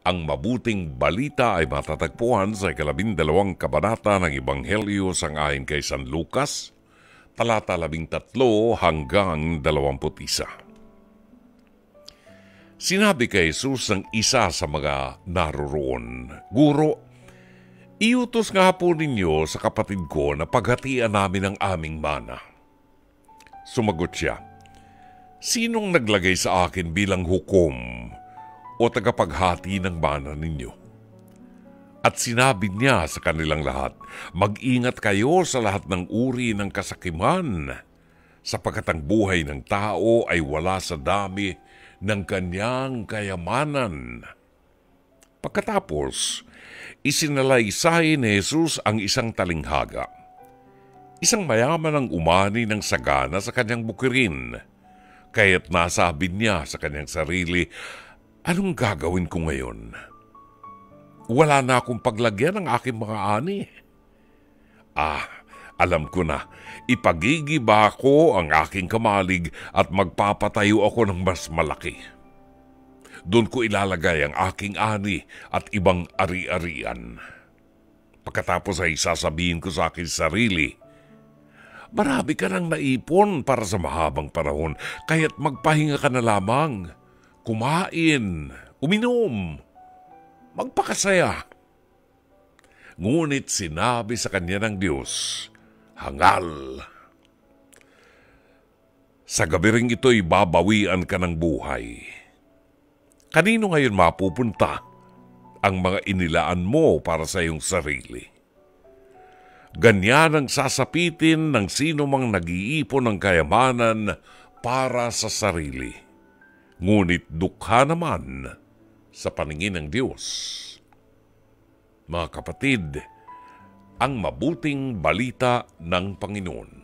Ang mabuting balita ay matatagpuan sa 12 kabanata ng Ebanghelyo sangayon kay San Lucas, talata 13 hanggang 21. Sinabi kay Jesus ng isa sa mga naroroon, "Guro, iutos nga po ninyo sa kapatid ko na paghatian namin ang aming mana." Sumagot siya, "Sinong naglagay sa akin bilang hukom o tagapaghati ng mana ninyo?" At sinabi niya sa kanilang lahat, "Mag-ingat kayo sa lahat ng uri ng kasakiman, sapagkat ang buhay ng tao ay wala sa dami ng kanyang kayamanan." Pagkatapos, isinalaysay ni Jesus ang isang talinghaga. Isang mayaman ang umani ng sagana sa kanyang bukirin, kaya't nasabi niya sa kanyang sarili, "Anong gagawin ko ngayon? Wala na akong paglagyan ng aking mga ani. Alam ko na, ipagigiba ko ang aking kamalig at magpapatayo ako ng mas malaki. Doon ko ilalagay ang aking ani at ibang ari-arian. Pagkatapos ay sasabihin ko sa aking sarili, marami ka nang naipon para sa mahabang panahon, kaya't magpahinga ka na lamang. Kumain, uminom, magpakasaya." Ngunit sinabi sa kanya ng Diyos, "Hangal! Sa gabi ring ito'y babawian ka ng buhay. Kanino ngayon mapupunta ang mga inilaan mo para sa iyong sarili?" Ganyan ang sasapitin ng sino mang nag-iipon ng kayamanan para sa sarili, ngunit dukha naman sa paningin ng Diyos. Mga kapatid, ang mabuting balita ng Panginoon.